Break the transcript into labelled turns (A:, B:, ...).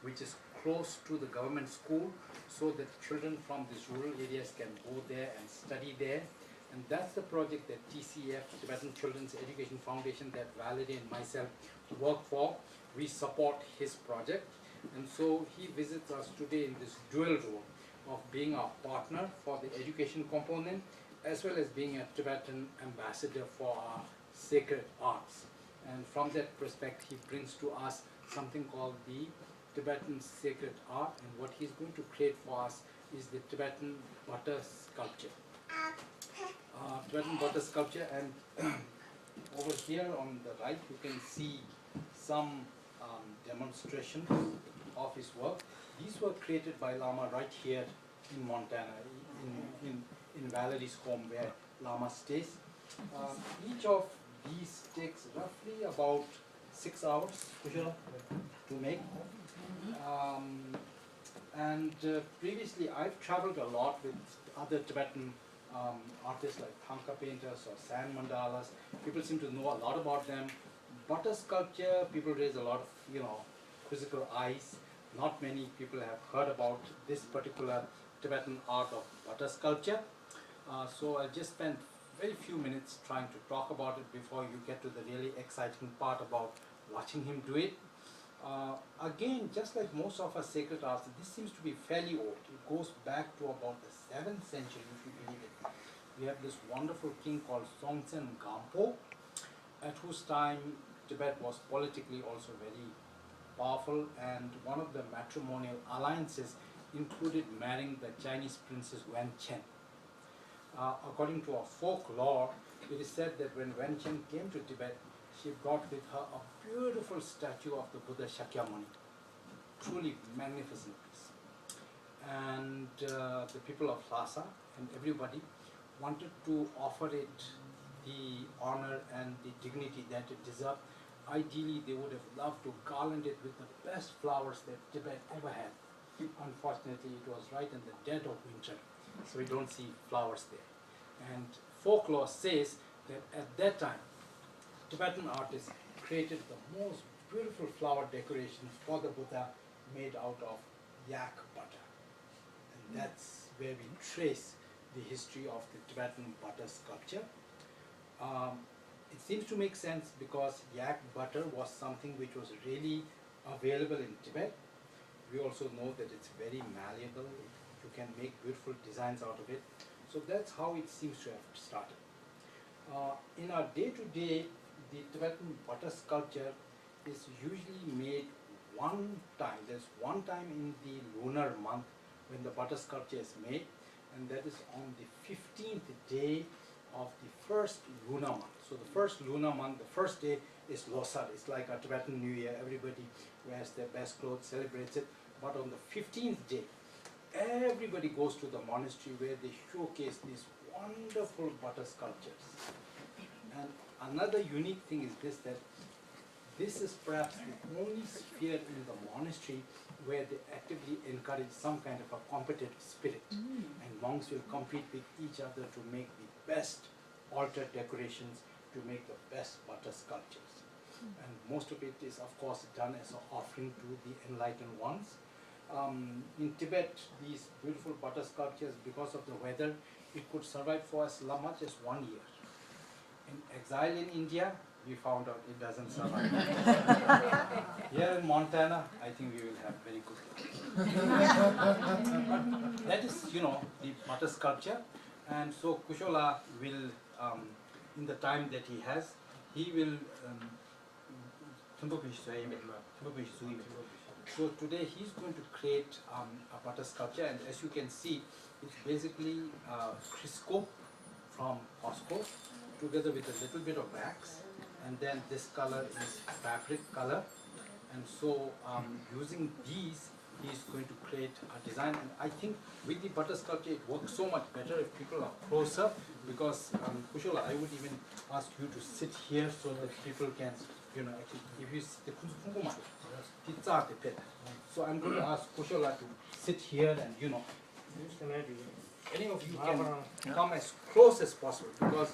A: which is close to the government school, so that children from these rural areas can go there and study there. And that's the project that TCF, Tibetan Children's Education Foundation, that Valerie and myself work for. We support his project. And so he visits us today in this dual role of being our partner for the education component, as well as being a Tibetan ambassador for our sacred arts. And from that perspective, he brings to us something called the Tibetan sacred art, and what he's going to create for us is the Tibetan butter sculpture. Tibetan butter sculpture, and over here on the right you can see some demonstrations of his work. These were created by Lama right here in Montana, in Valerie's home where Lama stays. Each of these takes roughly about 6 hours to make. Previously I've traveled a lot with other Tibetan artists like Thangka painters or sand mandalas. People seem to know a lot about them. Butter sculpture, people raise a lot of quizzical eyes. Not many people have heard about this particular Tibetan art of butter sculpture. So I'll just spend very few minutes trying to talk about it before you get to the really exciting part about watching him do it. Again, just like most of our sacred arts, this seems to be fairly old. It goes back to about the 7th century, if you believe it. We have this wonderful king called Songtsen Gampo, at whose time Tibet was politically also very powerful, and one of the matrimonial alliances included marrying the Chinese princess Wen Chen. According to our folklore, it is said that when Wen Chen came to Tibet, she brought with her a beautiful statue of the Buddha Shakyamuni, truly magnificent piece. And the people of Lhasa and everybody wanted to offer it the honor and the dignity that it deserved. Ideally, they would have loved to garland it with the best flowers that Tibet ever had. Unfortunately, it was right in the dead of winter, so we don't see flowers there. And folklore says that at that time, Tibetan artists created the most beautiful flower decorations for the Buddha made out of yak butter. And that's where we trace the history of the Tibetan butter sculpture. It seems to make sense because yak butter was something which was really available in Tibet. We also know that it's very malleable. You can make beautiful designs out of it. So that's how it seems to have started. In our day-to-day, the Tibetan butter sculpture is usually made one time. There's one time in the lunar month when the butter sculpture is made, and that is on the 15th day of the first lunar month. So the first lunar month, the first day is Losar. It's like a Tibetan New Year. Everybody wears their best clothes, celebrates it. But on the 15th day, everybody goes to the monastery where they showcase these wonderful butter sculptures. And another unique thing is this, that this is perhaps the only sphere in the monastery where they actively encourage some kind of a competitive spirit. And monks will compete with each other to make the best altar decorations, to make the best butter sculptures. And most of it is, of course, done as an offering to the enlightened ones. In Tibet, these beautiful butter sculptures, because of the weather, it could survive for as much as 1 year. In exile in India, we found out it doesn't survive. Here in Montana, I think we will have very good luck. But that is, the butter sculpture. And so Kushola will, in the time that he has, he will so today he's going to create a butter sculpture, and as you can see, it's basically Crisco from Costco together with a little bit of wax, and then this color is fabric color. And so using these, he's going to create a design. And I think with the butter sculpture it works so much better if people are closer, because Kushola, I would even ask you to sit here so that people can, actually, if you sit, so I'm going to ask Kushola to sit here, and any of you can come as close as possible, because